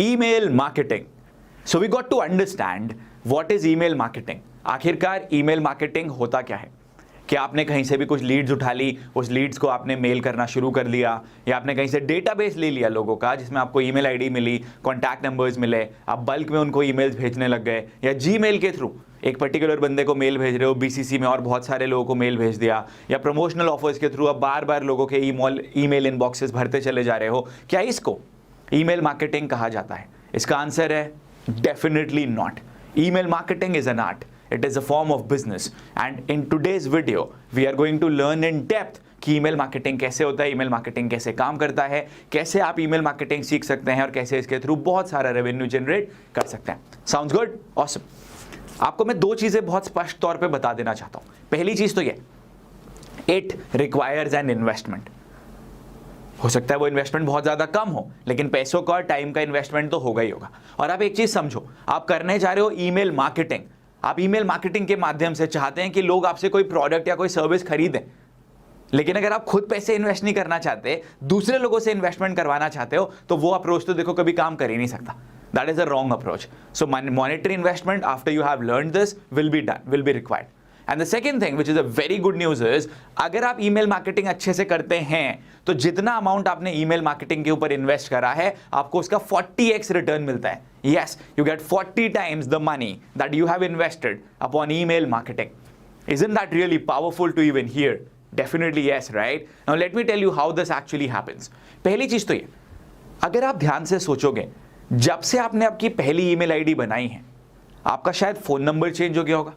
Email marketing. So we got to understand what is email marketing. आखिरकार email marketing होता क्या है? कि आपने कहीं से भी कुछ लीड्स उठा ली, उस लीड्स को आपने मेल करना शुरू कर दिया, या आपने कहीं से डेटाबेस ले लिया लोगों का जिसमें आपको ईमेल आईडी मिली, कॉन्टैक्ट नंबर्स मिले, आप बल्क में उनको ईमेल्स भेजने लग गए, या जीमेल के थ्रू एक पर्टिकुलर बंदे को मेल भेज रहे हो, बीसीसी में और बहुत सारे लोगों को मेल भेज दिया, या प्रमोशनल ऑफर्स के थ्रू अब बार बार लोगों के ईमेल इनबॉक्सेस भरते चले जा रहे हो. क्या इसको ईमेल मार्केटिंग कहा जाता है? इसका आंसर है definitely not. Email marketing is an art. It is a form of business, and in today's video we are going to learn in depth कि ईमेल मार्केटिंग कैसे होता है, ईमेल मार्केटिंग कैसे काम करता है, कैसे आप ईमेल मार्केटिंग सीख सकते हैं और कैसे इसके थ्रू बहुत सारा रेवेन्यू जनरेट कर सकते हैं. Sounds good? ऑसम. आपको मैं दो चीजें बहुत स्पष्ट तौर पे बता देना चाहता हूं. पहली चीज तो ये, इट रिक्वायर्स एन इन्वेस्टमेंट. हो सकता है वो इन्वेस्टमेंट बहुत ज्यादा कम हो, लेकिन पैसों का और टाइम का इन्वेस्टमेंट तो होगा ही होगा. और आप एक चीज समझो, आप करने जा रहे हो ईमेल मार्केटिंग. आप ईमेल मार्केटिंग के माध्यम से चाहते हैं कि लोग आपसे कोई प्रोडक्ट या कोई सर्विस खरीदें, लेकिन अगर आप खुद पैसे इन्वेस्ट नहीं करना चाहते, दूसरे लोगों से इन्वेस्टमेंट करवाना चाहते हो, तो वो अप्रोच तो देखो कभी काम कर ही नहीं सकता. That is a wrong approach. So monetary investment after you have learned this will be done, will be required. And the second thing which is a very good news is, अगर आप email marketing अच्छे से करते हैं तो जितना amount आपने email marketing के ऊपर इन्वेस्ट करा है, आपको उसका 40x रिटर्न मिलता है. Yes, you get 40 times the money that you have invested upon email marketing. Isn't that really powerful to even hear? Definitely yes, right? Now let me tell you how this actually happens. पहली चीज तो ये, अगर आप ध्यान से सोचोगे, जब से आपने आपकी पहली ईमेल आईडी बनाई है, आपका शायद फोन नंबर चेंज हो गया होगा,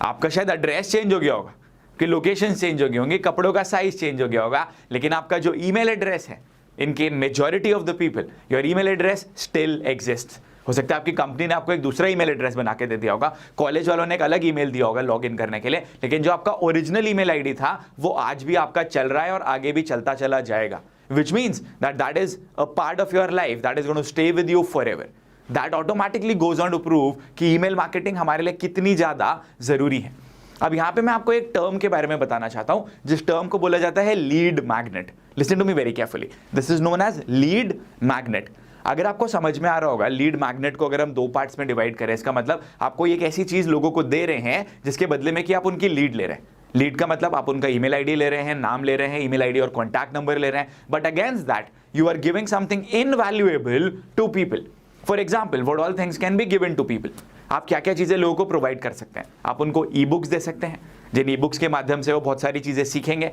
आपका शायद एड्रेस चेंज हो गया होगा, कि लोकेशन चेंज हो गई होंगी, कपड़ों का साइज चेंज हो गया होगा, लेकिन आपका जो ईमेल एड्रेस है, इनके majority of the people your email address still exist. हो सकता है आपकी कंपनी ने आपको एक दूसरा ईमेल एड्रेस बना के दे दिया होगा, कॉलेज वालों ने एक अलग ईमेल दिया होगा लॉगिन करने के लिए, लेकिन जो आपका ओरिजिनल ईमेल आईडी था वो आज भी आपका चल रहा है और आगे भी चलता चला जाएगा. Which means that is a part of your life that is going to stay with you forever. That automatically goes on to prove कि ईमेल मार्केटिंग हमारे लिए कितनी ज्यादा जरूरी है. अब यहां पे मैं आपको एक टर्म के बारे में बताना चाहता हूं, जिस टर्म को बोला जाता है lead magnet. Listen to me very carefully, this is known as lead magnet. अगर आपको समझ में आ रहा होगा, लीड मैग्नेट को अगर हम दो पार्ट्स में डिवाइड करें, इसका मतलब आपको एक ऐसी चीज लोगों को दे रहे हैं जिसके बदले में कि आप उनकी लीड ले रहे हैं. लीड का मतलब आप उनका ईमेल आईडी ले रहे हैं, नाम ले रहे हैं, ईमेल आईडी और कॉन्टैक्ट नंबर ले रहे हैं, but against that you are giving something invaluable to people. For example, what all things can be given to people. आप क्या क्या चीजें लोगों को प्रोवाइड कर सकते हैं? आप उनको ई बुक्स दे सकते हैं, जिन ई बुक्स के माध्यम से वो बहुत सारी चीजें सीखेंगे.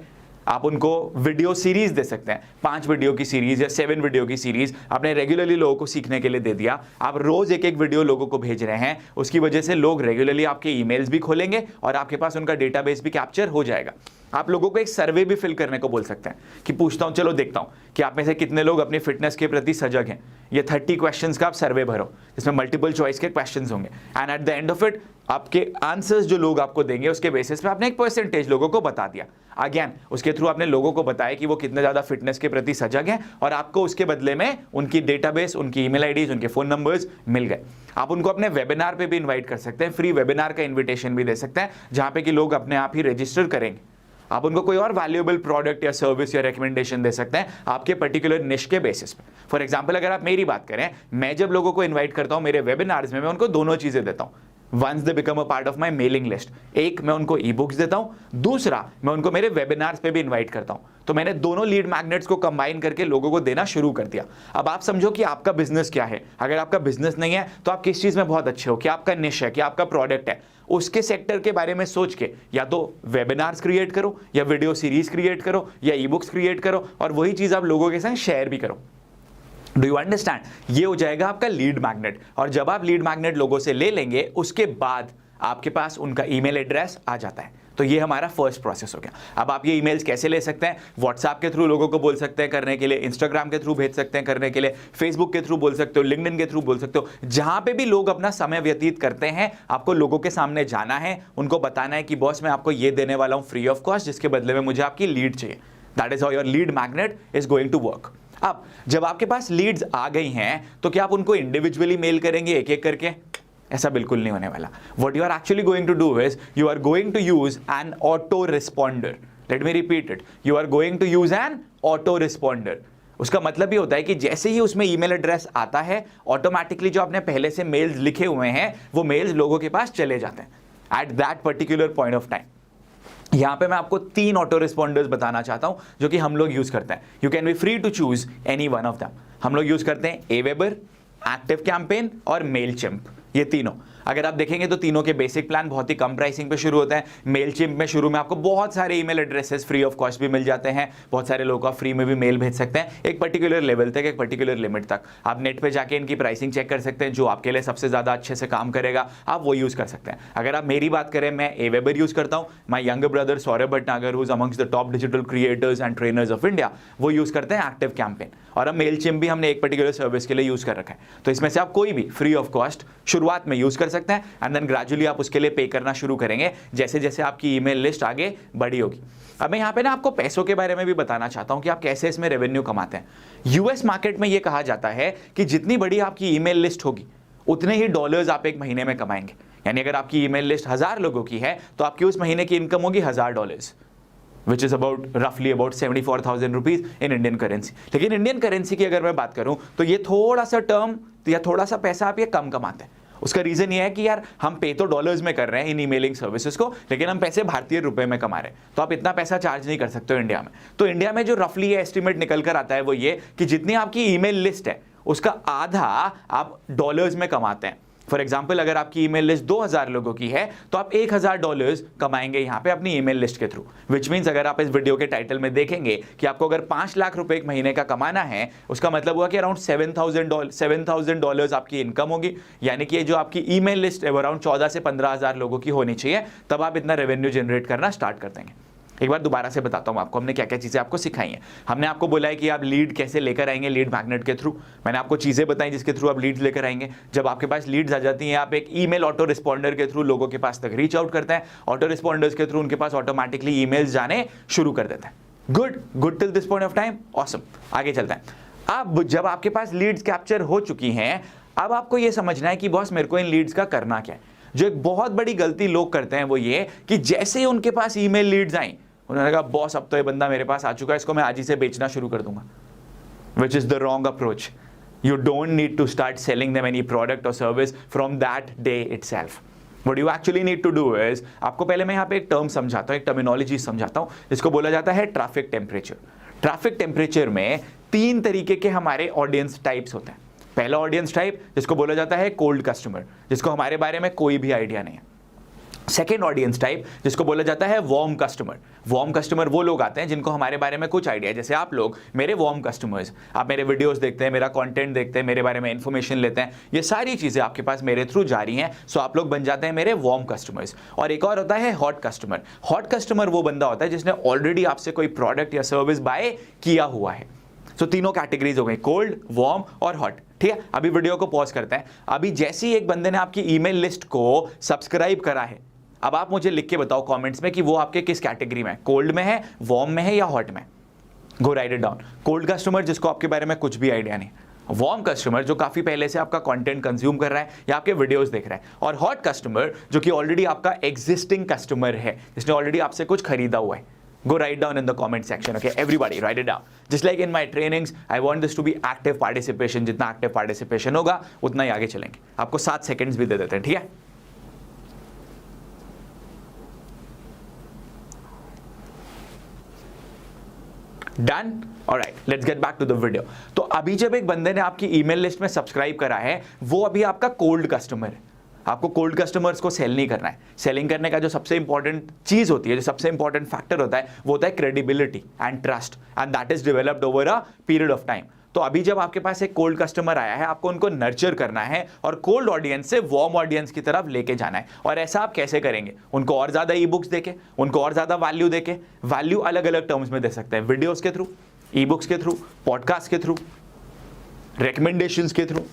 आप उनको वीडियो सीरीज दे सकते हैं, 5 वीडियो की सीरीज या 7 वीडियो की सीरीज आपने रेगुलरली लोगों को सीखने के लिए दे दिया. आप रोज एक एक वीडियो लोगों को भेज रहे हैं, उसकी वजह से लोग रेगुलरली आपके ईमेल्स भी खोलेंगे और आपके पास उनका डेटाबेस भी कैप्चर हो जाएगा. आप लोगों को एक सर्वे भी फिल करने को बोल सकते हैं कि पूछता हूं, चलो देखता हूं कि आप में से कितने लोग अपनी फिटनेस के प्रति सजग हैं. ये 30 क्वेश्चंस का आप सर्वे भरो, जिसमें मल्टीपल चॉइस के क्वेश्चंस होंगे, and at the end of it आपके आंसर्स जो लोग आपको देंगे उसके बेसिस पे आपने एक परसेंटेज लोगों को बता दिया. अगेन उसके थ्रू आपने लोगों को बताया कि वो कितने ज्यादा फिटनेस के प्रति सजग हैं, और आपको उसके बदले में उनकी डेटाबेस, उनकी ईमेल आईडीज, उनके फोन नंबर्स मिल गए. आप उनको अपने वेबिनार पे भी इन्वाइट कर सकते हैं, फ्री वेबिनार का इन्विटेशन भी दे सकते हैं, जहां पे कि लोग अपने आप ही रजिस्टर करेंगे. आप उनको कोई और वैल्यूएबल प्रोडक्ट या सर्विस या रिकमेंडेशन दे सकते हैं आपके पर्टिकुलर निश के बेसिस पे. फॉर एग्जांपल, अगर आप मेरी बात करें, मैं जब लोगों को इनवाइट करता हूं मेरे वेबिनार्स में, मैं उनको दोनों चीजें देता हूं. Once they become a part of my mailing list, एक मैं उनको ई बुक्स देता हूं, दूसरा मैं उनको मेरे वेबिनार्स पे भी इन्वाइट करता हूं. तो मैंने दोनों लीड मैग्नेट्स को कंबाइन करके लोगों को देना शुरू कर दिया. अब आप समझो कि आपका बिजनेस क्या है. अगर आपका बिजनेस नहीं है तो आप किस चीज में बहुत अच्छे हो, क्या आपका निश है, क्या आपका प्रोडक्ट है, उसके सेक्टर के बारे में सोच के या तो वेबिनार्स क्रिएट करो, या वीडियो सीरीज क्रिएट करो, या ई बुक्स क्रिएट करो, और वही चीज आप लोगों के साथ शेयर भी करो. Do you understand? ये हो जाएगा आपका लीड मैग्नेट. और जब आप लीड मैग्नेट लोगों से ले लेंगे, उसके बाद आपके पास उनका ईमेल एड्रेस आ जाता है. तो ये हमारा फर्स्ट प्रोसेस हो गया. अब आप ये ईमेल्स कैसे ले सकते हैं? व्हाट्सएप के थ्रू लोगों को बोल सकते हैं करने के लिए, इंस्टाग्राम के थ्रू भेज सकते हैं करने के लिए, फेसबुक के थ्रू बोल सकते हो, लिंक्डइन के थ्रू बोल सकते हो. जहां पे भी लोग अपना समय व्यतीत करते हैं, आपको लोगों के सामने जाना है, उनको बताना है कि बॉस मैं आपको ये देने वाला हूं फ्री ऑफ कॉस्ट, जिसके बदले में मुझे आपकी लीड चाहिए. That is how your lead magnet is going to work. अब जब आपके पास लीड्स आ गई हैं, तो क्या आप उनको इंडिविजुअली मेल करेंगे एक एक करके? ऐसा बिल्कुल नहीं होने वाला. What you are actually going to do is you are going to use an auto responder. Let me repeat it. You are going to use an auto responder. उसका मतलब ये होता है कि जैसे ही उसमें ईमेल एड्रेस आता है, ऑटोमेटिकली जो आपने पहले से मेल्स लिखे हुए हैं वो मेल्स लोगों के पास चले जाते हैं at that particular point of time. यहां पे मैं आपको 3 ऑटो रिस्पॉन्डर्स बताना चाहता हूं जो कि हम लोग यूज करते हैं। You can be free to choose any one of them. हम लोग यूज करते हैं Aweber, एक्टिव कैंपेन और मेलचिम्प, ये तीनों। अगर आप देखेंगे तो तीनों के बेसिक प्लान बहुत ही कम प्राइसिंग पे शुरू होते हैं। मेलचिम्प में शुरू में आपको बहुत सारे email addresses free of cost भी मिल जाते हैं, बहुत सारे लोग आप फ्री में भी मेल भेज सकते हैं एक पर्टिकुलर लेवल तक, एक पर्टिकुलर लिमिट तक। आप नेट पे जाके इनकी प्राइसिंग चेक कर सकते हैं, जो आपके लिए सबसे ज़्यादा अच्छे से काम करेगा आप वो यूज़ कर सकते हैं। अगर आप मेरी बात करें, मैं Aweber यूज़ करता हूँ। My younger brother Saurabh Bhatnagar, who is amongst the top digital creators and trainers of India, वो यूज़ करते हैं एक्टिव कैंपेन। और अब मेलचिम्प भी हमने एक पर्टिकुलर सर्विस के लिए यूज़ कर रखा है। तो इसमें से आप कोई भी फ्री ऑफ कॉस्ट शुरुआत में यूज़ कर सकते हैं एंड देन ग्रेजुअली आप उसके लिए पे करना शुरू करेंगे जैसे जैसे आपकी ईमेल लिस्ट आगे बड़ी होगी। अब मैं यहाँ पे ना आपको पैसों के बारे में भी बताना चाहता हूँ कि आप कैसे इसमें रेवेन्यू कमाते हैं। यूएस मार्केट में ये कहा जाता है कि जितनी बड़ी आपकी ईमेल लिस्ट होगी उतने ही डॉलर्स आप एक महीने में कमाएंगे। यानी अगर आपकी ईमेल लिस्ट 1000 लोगों की है तो आपकी उस महीने की इनकम होगी $1000, which is roughly about 74,000 rupees in Indian currency. लेकिन इंडियन करेंसी की अगर मैं बात करूं तो ये थोड़ा सा टर्म या थोड़ा सा पैसा आप ये कम कमाते हैं। उसका रीजन ये है कि यार हम पे तो डॉलर्स में कर रहे हैं इन ईमेलिंग सर्विसेज को, लेकिन हम पैसे भारतीय रुपए में कमा रहे हैं, तो आप इतना पैसा चार्ज नहीं कर सकते हो इंडिया में। तो इंडिया में जो रफली ये एस्टिमेट निकल कर आता है वो ये कि जितनी आपकी ईमेल लिस्ट है उसका आधा आप डॉलर्स में कमाते हैं। फॉर एग्जाम्पल, अगर आपकी ईमेल लिस्ट 2000 लोगों की है तो आप $1000 कमाएंगे यहाँ पे अपनी ईमेल लिस्ट के थ्रू। विच मीन्स अगर आप इस वीडियो के टाइटल में देखेंगे कि आपको अगर 5 लाख रुपए एक महीने का कमाना है, उसका मतलब हुआ कि अराउंड $7,000 आपकी इनकम होगी। यानी कि ये जो आपकी ईमेल लिस्ट है वो अराउंड 14 से 15,000 लोगों की होनी चाहिए, तब आप इतना रेवेन्यू जनरेट करना स्टार्ट कर देंगे। एक बार दोबारा से बताता हूं आपको हमने क्या क्या चीजें आपको सिखाई हैं। हमने आपको बोला है कि आप लीड कैसे लेकर आएंगे लीड मैग्नेट के थ्रू। मैंने आपको चीजें बताई जिसके थ्रू आप लीड्स लेकर आएंगे। जब आपके पास लीड्स आ जाती हैं, आप एक ईमेल ऑटो रिस्पॉन्डर के थ्रू लोगों के पास तक रीच आउट करते हैं। ऑटो रिस्पॉन्डर्स के थ्रू उनके पास ऑटोमेटिकली ईमेल्स जाने शुरू कर देते हैं। Good till this point of time, awesome. आगे चलते हैं। अब जब आपके पास लीड्स कैप्चर हो चुकी हैं, अब आपको यह समझना है कि बॉस मेरे को इन लीड्स का करना क्या है। जो एक बहुत बड़ी गलती लोग करते हैं वो ये कि जैसे ही उनके पास ईमेल लीड्स आई, उन्होंने कहा बॉस अब तो ये बंदा मेरे पास आ चुका है, इसको मैं आज ही से बेचना शुरू कर दूंगा। Which is the wrong approach. You don't need to start selling them any product और service from that day itself. What you actually need to do is, आपको पहले मैं यहाँ पे एक टर्म समझाता हूँ, एक टर्मिनोलॉजी समझाता हूँ, जिसको बोला जाता है ट्रैफिक टेम्परेचर। ट्रैफिक टेम्परेचर में 3 तरीके के हमारे ऑडियंस टाइप्स होते हैं। पहला ऑडियंस टाइप जिसको बोला जाता है कोल्ड कस्टमर, जिसको हमारे बारे में कोई भी आइडिया नहीं है। सेकेंड ऑडियंस टाइप जिसको बोला जाता है वार्म कस्टमर। वार्म कस्टमर वो लोग आते हैं जिनको हमारे बारे में कुछ आइडिया है, जैसे आप लोग मेरे वार्म कस्टमर्स, आप मेरे वीडियोस देखते हैं, मेरा कंटेंट देखते हैं, मेरे बारे में इंफॉर्मेशन लेते हैं, ये सारी चीजें आपके पास मेरे थ्रू जा रही हैं, सो आप लोग बन जाते हैं मेरे वार्म कस्टमर्स। और एक और होता है हॉट कस्टमर। हॉट कस्टमर वो बंदा होता है जिसने ऑलरेडी आपसे कोई प्रोडक्ट या सर्विस बाय किया हुआ है। सो तीनों कैटेगरीज हो गई, कोल्ड, वार्म और हॉट। ठीक है, अभी वीडियो को पॉज करते हैं। अभी जैसे ही एक बंदे ने आपकी ईमेल लिस्ट को सब्सक्राइब करा है, अब आप मुझे लिख के बताओ कमेंट्स में कि वो आपके किस कैटेगरी में है, कोल्ड में है, वार्म में है या हॉट में। Go right it down. Cold customer जिसको आपके बारे में कुछ भी आइडिया नहीं, वार्म कस्टमर जो काफी पहले से आपका कंटेंट कंज्यूम कर रहा है या आपके वीडियोस देख रहा है, और हॉट कस्टमर जो कि ऑलरेडी आपका एग्जिस्टिंग कस्टमर है, जिसने ऑलरेडी आपसे कुछ खरीदा हुआ है। Go write down in the comment section, okay? Everybody write it down. Just like in my trainings, I want this to be active participation. जितना active participation होगा उतना ही आगे चलेंगे। आपको 7 सेकंड्स भी दे देते हैं, ठीक है? Done? Alright, let's get back to the video. तो अभी जब एक बंदे ने आपकी ईमेल लिस्ट में सब्सक्राइब करा है, वो अभी आपका कोल्ड कस्टमर है। आपको कोल्ड कस्टमर्स को सेल नहीं करना है। सेलिंग करने का जो सबसे इंपॉर्टेंट चीज होती है, जो सबसे इंपॉर्टेंट फैक्टर होता है, वो होता है credibility and trust, and that is developed over a period of time. तो अभी जब आपके पास एक कोल्ड कस्टमर आया है, आपको उनको नर्चर करना है और कोल्ड ऑडियंस से वार्म ऑडियंस की तरफ लेके जाना है। और ऐसा आप कैसे करेंगे? उनको और ज्यादा ई बुक्स देके, उनको और ज्यादा वैल्यू देके। वैल्यू अलग अलग टर्म्स में दे सकते हैं, वीडियोस के थ्रू, ई बुक्स के थ्रू, पॉडकास्ट के थ्रू, रिकमेंडेशंस के थ्रू,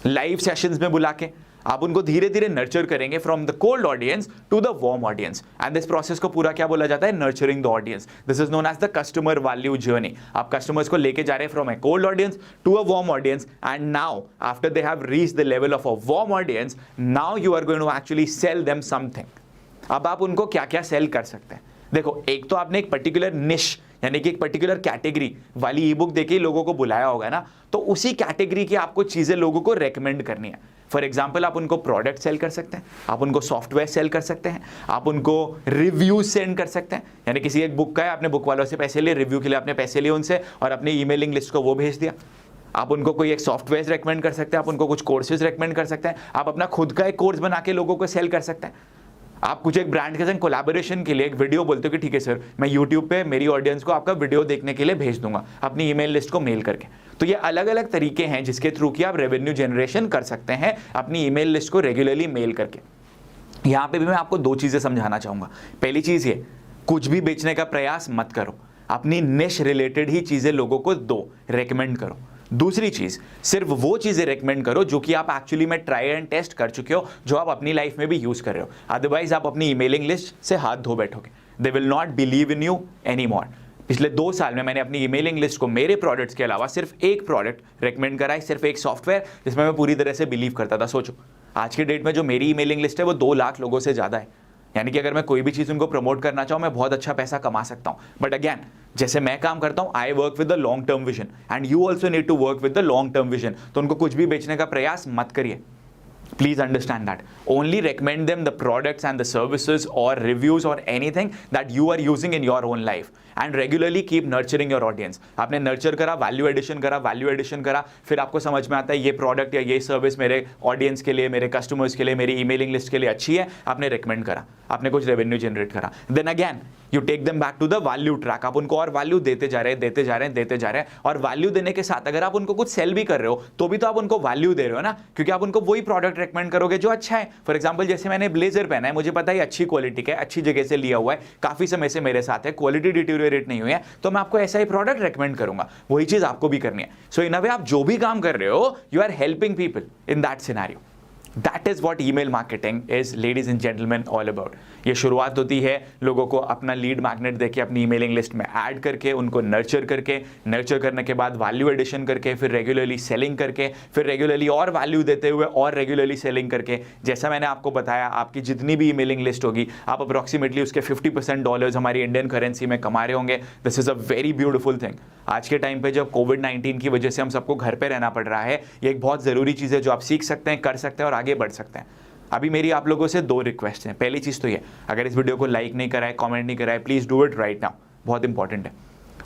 लाइव सेशंस में बुला के आप उनको धीरे धीरे नर्चर करेंगे from the cold audience to the warm audience. And this process को पूरा क्या बोला जाता है? Nurturing the audience. This is known as the customer value journey. आप कस्टमर्स को लेके जा रहे हैं from a cold audience to a warm audience, and now after they have reached the level of a warm audience, now you are going to actually sell them something. अब आप उनको क्या क्या सेल कर सकते हैं? देखो, एक तो आपने एक पर्टिकुलर निश यानी कि एक पर्टिकुलर कैटेगरी वाली ई बुक देके लोगों को बुलाया होगा ना, तो उसी कैटेगरी की आपको चीज़ें लोगों को रेकमेंड करनी है। फॉर एग्जाम्पल, आप उनको प्रोडक्ट सेल कर सकते हैं, आप उनको सॉफ्टवेयर सेल कर सकते हैं, आप उनको रिव्यू सेंड कर सकते हैं। यानी किसी एक बुक का है, आपने बुक वालों से पैसे लिए, रिव्यू के लिए आपने पैसे लिए उनसे और अपनी ईमेलिंग लिस्ट को वो भेज दिया। आप उनको कोई एक सॉफ्टवेयर रेकमेंड कर सकते हैं, आप उनको कुछ कोर्सेज रेकमेंड कर सकते हैं, आप अपना खुद का एक कोर्स बना के लोगों को सेल कर सकते हैं। आप कुछ एक ब्रांड के साथ कोलैबोरेशन के लिए एक वीडियो बोलते हो कि ठीक है सर, मैं यूट्यूब पे मेरी ऑडियंस को आपका वीडियो देखने के लिए भेज दूंगा अपनी ईमेल लिस्ट को मेल करके। तो ये अलग अलग तरीके हैं जिसके थ्रू कि आप रेवेन्यू जनरेशन कर सकते हैं अपनी ईमेल लिस्ट को रेगुलरली मेल करके। यहाँ पे भी मैं आपको दो चीज़ें समझाना चाहूँगा। पहली चीज़ ये, कुछ भी बेचने का प्रयास मत करो, अपनी निश रिलेटेड ही चीज़ें लोगों को दो, रेकमेंड करो। दूसरी चीज, सिर्फ वो चीजें रेकमेंड करो जो कि आप एक्चुअली में ट्राई एंड टेस्ट कर चुके हो, जो आप अपनी लाइफ में भी यूज कर रहे हो। अदरवाइज आप अपनी ईमेलिंग लिस्ट से हाथ धो बैठोगे। They will not believe in you any more. पिछले 2 साल में मैंने अपनी ईमेलिंग लिस्ट को मेरे प्रोडक्ट्स के अलावा सिर्फ एक प्रोडक्ट रेकमेंड करा है, सिर्फ एक सॉफ्टवेयर जिसमें मैं पूरी तरह से बिलीव करता था। सोचो, आज के डेट में जो मेरी ईमेलिंग लिस्ट है वो 2 लाख लोगों से ज़्यादा है। यानी कि अगर मैं कोई भी चीज़ उनको प्रमोट करना चाहूँ, मैं बहुत अच्छा पैसा कमा सकता हूँ। बट अगैन, जैसे मैं काम करता हूँ, I work with the long term vision and you also need to work with the long term vision. तो उनको कुछ भी बेचने का प्रयास मत करिए। Please understand that. Only recommend them the products and the services or reviews or anything that you are using in your own life. And regularly keep nurturing your audience. आपने nurture करा, value addition करा, फिर आपको समझ में आता है ये product या ये service मेरे audience के लिए, मेरे customers के लिए, मेरी emailing list के लिए अच्छी है, आपने recommend करा, आपने कुछ revenue generate करा. Then again, you take them back to the value track. आप उनको और value देते जा रहे हैं और value देने के साथ अगर आप उनको कुछ sell भी कर रहे हो तो भी तो आप उनको value दे रहे हो ना, क्योंकि आप उनको वही product recommend करोगे जो अच्छा है। फॉर एग्जाम्पल, जैसे मैंने ब्लेजर पहना है, मुझे पता है अच्छी क्वालिटी का है, अच्छी जगह से लिया हुआ है, काफी समय से मेरे साथ है, क्वालिटी डिटीरियोरेट नहीं हुई है, तो मैं आपको ऐसा ही प्रोडक्ट रेकमेंड करूंगा। वही चीज आपको भी करनी है। सो इन अ वे, आप जो भी काम कर रहे हो, you are helping people in that scenario. That is what email marketing is, ladies and gentlemen, all about. ये शुरुआत होती है लोगों को अपना लीड मैग्नेट देके अपनी ईमेलिंग लिस्ट में ऐड करके, उनको नर्चर करने के बाद वैल्यू एडिशन करके, फिर रेगुलरली सेलिंग करके, फिर रेगुलरली और वैल्यू देते हुए और रेगुलरली सेलिंग करके। जैसा मैंने आपको बताया, आपकी जितनी भी ईमेलिंग लिस्ट होगी, आप अप्रॉक्सीमेटली उसके 50% डॉलर्स हमारी इंडियन करेंसी में कमा रहे होंगे। This is a very beautiful thing. आज के टाइम पे जब कोविड-19 की वजह से हम सबको घर पे रहना पड़ रहा है, ये एक बहुत ज़रूरी चीज़ है जो आप सीख सकते हैं, कर सकते हैं और आगे बढ़ सकते हैं। अभी मेरी आप लोगों से 2 रिक्वेस्ट हैं। पहली चीज़ तो ये, अगर इस वीडियो को लाइक नहीं करा है, कमेंट नहीं करा है, please do it right now, बहुत इंपॉर्टेंट है।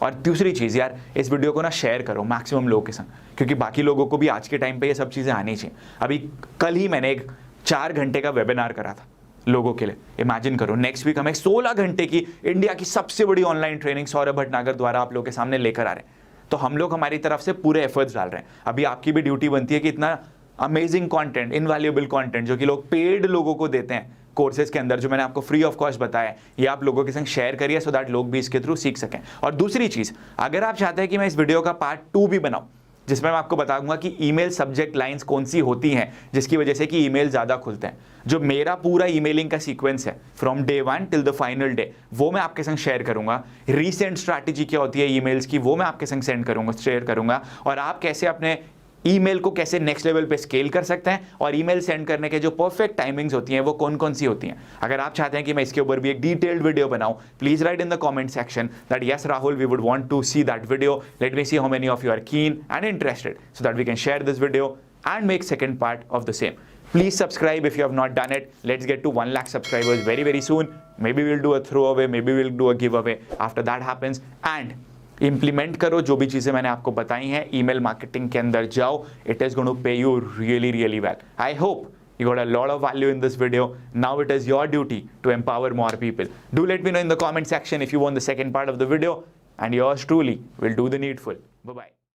और दूसरी चीज़ यार, इस वीडियो को ना शेयर करो मैक्सिमम लोगों के संग, क्योंकि बाकी लोगों को भी आज के टाइम पे ये सब चीज़ें आनी चाहिए। अभी कल ही मैंने एक 4 घंटे का वेबिनार करा था लोगों के लिए। इमेजिन करो, नेक्स्ट वीक हम एक 16 घंटे की इंडिया की सबसे बड़ी ऑनलाइन ट्रेनिंग सौरभ भटनागर द्वारा आप लोगों के सामने लेकर आ रहे हैं। तो हम लोग हमारी तरफ से पूरे एफर्ट्स डाल रहे हैं। अभी आपकी भी ड्यूटी बनती है कि इतना अमेजिंग कंटेंट, इनवैल्यूएबल कंटेंट जो कि लोग पेड लोगों को देते हैं कोर्सेज के अंदर, जो मैंने आपको फ्री ऑफ कॉस्ट बताया, ये आप लोगों के संग शेयर करिए सो दैट लोग भी इसके थ्रू सीख सकें। और दूसरी चीज़, अगर आप चाहते हैं कि मैं इस वीडियो का पार्ट 2 भी बनाऊं, जिसमें मैं आपको बताऊंगा कि ईमेल सब्जेक्ट लाइंस कौन सी होती हैं जिसकी वजह से कि ईमेल ज़्यादा खुलते हैं, जो मेरा पूरा ईमेलिंग का सीक्वेंस है from day 1 till the final day, वो मैं आपके संग शेयर करूंगा। रीसेंट स्ट्रैटेजी क्या होती है ईमेल्स की, वो मैं आपके संग शेयर करूंगा। और आप कैसे अपने ईमेल को कैसे नेक्स्ट लेवल पे स्केल कर सकते हैं, और ईमेल सेंड करने के जो परफेक्ट टाइमिंग्स होती हैं वो कौन कौन सी होती हैं। अगर आप चाहते हैं कि मैं इसके ऊपर भी एक डिटेल्ड वीडियो बनाऊं, please write in the comment section that yes Rahul, we would want to see that video. Let me see how many of you are keen and interested so that we can share this video and make second part of the same. Please subscribe if you have not done it. Let's get to 1 lakh subscribers very very soon. Maybe we'll do a throwaway, maybe we'll do a giveaway after that happens. And implement करो जो भी चीज़ें मैंने आपको बताई हैं, email marketing के अंदर जाओ. It is going to pay you really really well. I hope you got a lot of value in this video. Now it is your duty to empower more people. Do let me know in the comment section if you want the second part of the video, and yours truly will do the needful. Bye bye.